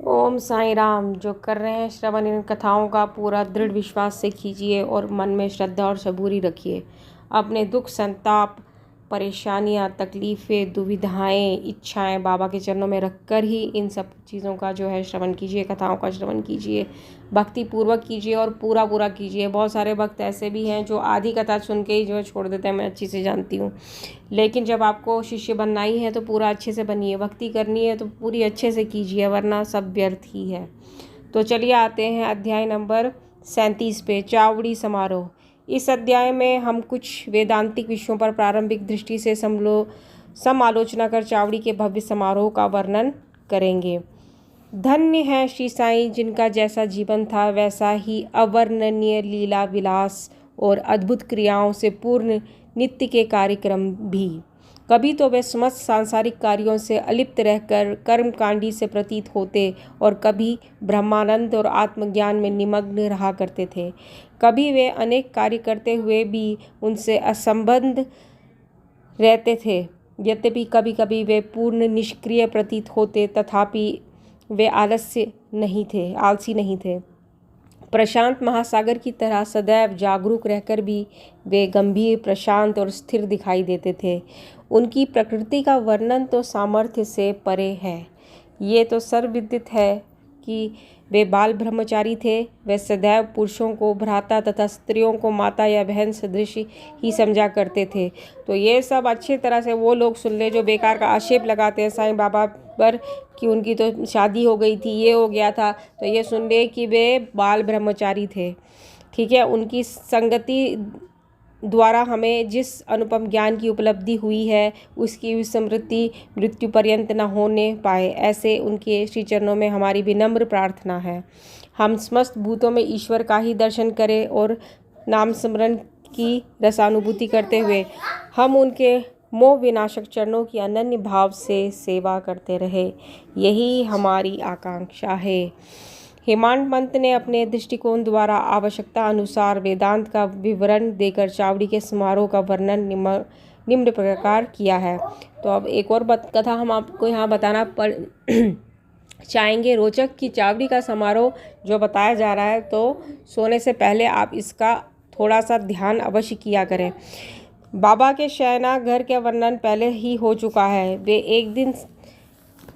ओम साईं राम। जो कर रहे हैं श्रवण इन कथाओं का पूरा दृढ़ विश्वास से कीजिए और मन में श्रद्धा और सबूरी रखिए। अपने दुख, संताप, परेशानियां, तकलीफ़ें, दुविधाएं, इच्छाएं बाबा के चरणों में रखकर ही इन सब चीज़ों का जो है श्रवण कीजिए, कथाओं का श्रवण कीजिए, भक्ति पूर्वक कीजिए और पूरा पूरा कीजिए। बहुत सारे भक्त ऐसे भी हैं जो आधी कथा सुन के ही जो है छोड़ देते हैं, मैं अच्छी से जानती हूँ। लेकिन जब आपको शिष्य बनना ही है तो पूरा अच्छे से बनिए, भक्ति करनी है तो पूरी अच्छे से कीजिए, वरना सब व्यर्थ ही है। तो चलिए आते हैं अध्याय नंबर 37 पे, चावड़ी समारोह। इस अध्याय में हम कुछ वेदांतिक विषयों पर प्रारंभिक दृष्टि से समालोचना कर चावड़ी के भव्य समारोह का वर्णन करेंगे। धन्य है श्री साईं जिनका जैसा जीवन था वैसा ही अवर्णनीय लीला विलास और अद्भुत क्रियाओं से पूर्ण नित्य के कार्यक्रम भी। कभी तो वे समस्त सांसारिक कार्यों से अलिप्त रहकर कर्मकांडी से प्रतीत होते और कभी ब्रह्मानंद और आत्मज्ञान में निमग्न रहा करते थे। कभी वे अनेक कार्य करते हुए भी उनसे असंबद्ध रहते थे। यद्यपि कभी कभी वे पूर्ण निष्क्रिय प्रतीत होते, तथापि वे आलसी नहीं थे। प्रशांत महासागर की तरह सदैव जागरूक रहकर भी वे गंभीर, प्रशांत और स्थिर दिखाई देते थे। उनकी प्रकृति का वर्णन तो सामर्थ्य से परे है। ये तो सर्वविदित है कि वे बाल ब्रह्मचारी थे। वे सदैव पुरुषों को भ्राता तथा स्त्रियों को माता या बहन सदृश ही समझा करते थे। तो ये सब अच्छी तरह से वो लोग सुन ले जो बेकार का आक्षेप लगाते हैं साईं बाबा पर कि उनकी तो शादी हो गई थी, ये हो गया था। तो ये सुन ले कि वे बाल ब्रह्मचारी थे। ठीक है, उनकी संगति द्वारा हमें जिस अनुपम ज्ञान की उपलब्धि हुई है उसकी विस्मृति मृत्यु पर्यंत न होने पाए, ऐसे उनके श्री चरणों में हमारी विनम्र प्रार्थना है। हम समस्त भूतों में ईश्वर का ही दर्शन करें और नाम स्मरण की रसानुभूति करते हुए हम उनके मोह विनाशक चरणों की अनन्य भाव से सेवा करते रहे, यही हमारी आकांक्षा है। हेमांत पंत ने अपने दृष्टिकोण द्वारा आवश्यकता अनुसार वेदांत का विवरण देकर चावड़ी के समारोह का वर्णन निम्न प्रकार किया है। तो अब एक और कथा हम आपको यहाँ बताना चाहेंगे रोचक कि चावड़ी का समारोह जो बताया जा रहा है, तो सोने से पहले आप इसका थोड़ा सा ध्यान अवश्य किया करें। बाबा के शयना घर का वर्णन पहले ही हो चुका है। वे एक दिन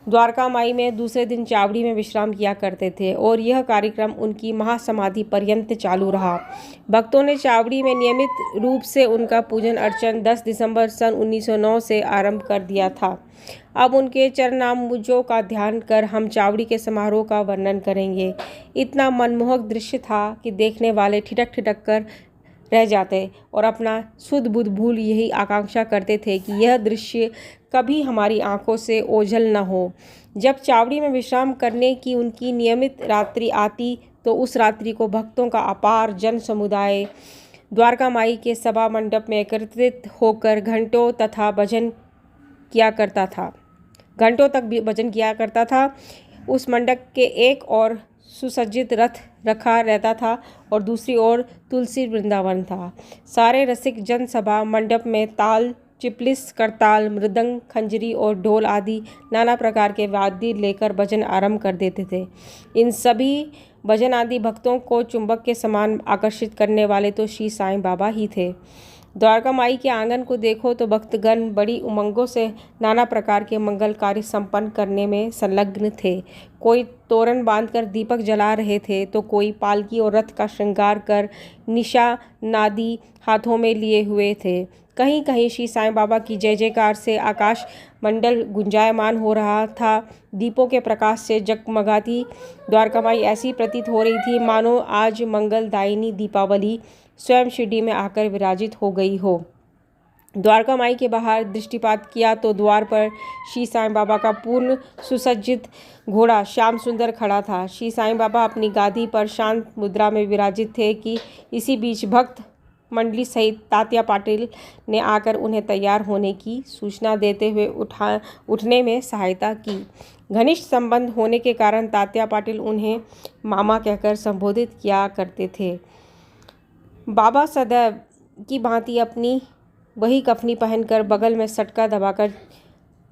द्वारका माई में, दूसरे दिन चावड़ी में विश्राम किया करते थे और यह कार्यक्रम उनकी महासमाधि पर्यंत चालू रहा। भक्तों ने चावड़ी में नियमित रूप से उनका पूजन अर्चन 10 दिसंबर सन 1909 से आरंभ कर दिया था। अब उनके चरणाम्बुजों का ध्यान कर हम चावड़ी के समारोह का वर्णन करेंगे। इतना मनमोहक दृश्य था कि देखने वाले ठिठक ठिठक कर रह जाते और अपना सुध बुध भूल यही आकांक्षा करते थे कि यह दृश्य कभी हमारी आंखों से ओझल न हो। जब चावड़ी में विश्राम करने की उनकी नियमित रात्रि आती तो उस रात्रि को भक्तों का अपार जन समुदाय द्वारका माई के सभा मंडप में एकत्रित होकर घंटों तक भजन किया करता था। उस मंडप के एक और सुसज्जित रथ रखा रहता था और दूसरी ओर तुलसी वृंदावन था। सारे रसिक जन सभा मंडप में ताल, चिपलिस, करताल, मृदंग, खंजरी और ढोल आदि नाना प्रकार के वाद्य लेकर भजन आरंभ कर देते थे। इन सभी भजन आदि भक्तों को चुंबक के समान आकर्षित करने वाले तो श्री साईं बाबा ही थे। द्वारका माई के आंगन को देखो तो भक्तगण बड़ी उमंगों से नाना प्रकार के मंगल कार्य संपन्न करने में संलग्न थे। कोई तोरण बांधकर दीपक जला रहे थे तो कोई पालकी और रथ का श्रृंगार कर निशा नादी हाथों में लिए हुए थे। कहीं कहीं श्री साईं बाबा की जय जयकार से आकाश मंडल गुंजायमान हो रहा था। दीपों के प्रकाश से जगमगाती द्वारका माई ऐसी प्रतीत हो रही थी मानो आज मंगलदायिनी दीपावली स्वयं शिरडी में आकर विराजित हो गई हो। द्वारका माई के बाहर दृष्टिपात किया तो द्वार पर श्री साईं बाबा का पूर्ण सुसज्जित घोड़ा श्याम सुंदर खड़ा था। श्री साईं बाबा अपनी गादी पर शांत मुद्रा में विराजित थे कि इसी बीच भक्त मंडली सहित तात्या पाटिल ने आकर उन्हें तैयार होने की सूचना देते हुए उठने में सहायता की। घनिष्ठ संबंध होने के कारण तात्या पाटिल उन्हें मामा कहकर संबोधित किया करते थे। बाबा सदैव की भांति अपनी वही कफनी पहनकर बगल में सटका दबाकर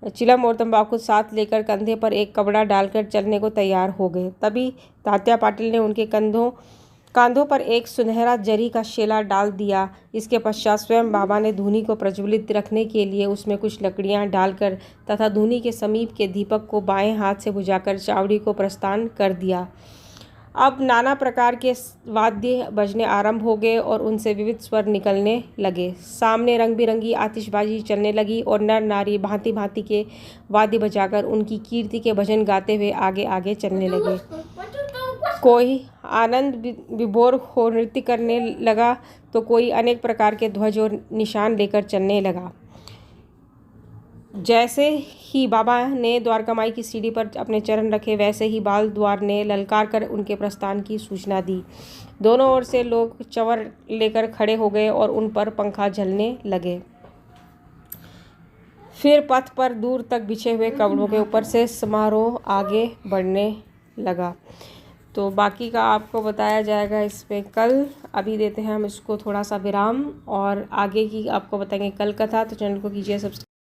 चिलम और तंबाकू साथ लेकर कंधे पर एक कपड़ा डालकर चलने को तैयार हो गए। तभी तात्या पाटिल ने उनके कांधों पर एक सुनहरा जरी का शेला डाल दिया। इसके पश्चात स्वयं बाबा ने धूनी को प्रज्वलित रखने के लिए उसमें कुछ लकड़ियां डालकर तथा धूनी के समीप के दीपक को बाएं हाथ से बुझाकर चावड़ी को प्रस्थान कर दिया। अब नाना प्रकार के वाद्य बजने आरंभ हो गए और उनसे विविध स्वर निकलने लगे। सामने रंग बिरंगी आतिशबाजी चलने लगी और नर नारी भांति भांति के वाद्य बजाकर उनकी कीर्ति के भजन गाते हुए आगे आगे चलने लगे। कोई आनंद विभोर हो नृत्य करने लगा तो कोई अनेक प्रकार के ध्वज और निशान लेकर चलने लगा। जैसे ही बाबा ने द्वारका माई की सीढ़ी पर अपने चरण रखे, वैसे ही बाल द्वार ने ललकार कर उनके प्रस्थान की सूचना दी। दोनों ओर से लोग चंवर लेकर खड़े हो गए और उन पर पंखा झलने लगे। फिर पथ पर दूर तक बिछे हुए कपड़ों के ऊपर से समारोह आगे बढ़ने लगा। तो बाकी का आपको बताया जाएगा इसमें कल। अभी देते हैं हम इसको थोड़ा सा विराम और आगे की आपको बताएंगे कल कथा। तो चैनल को कीजिए सब्सक्राइब।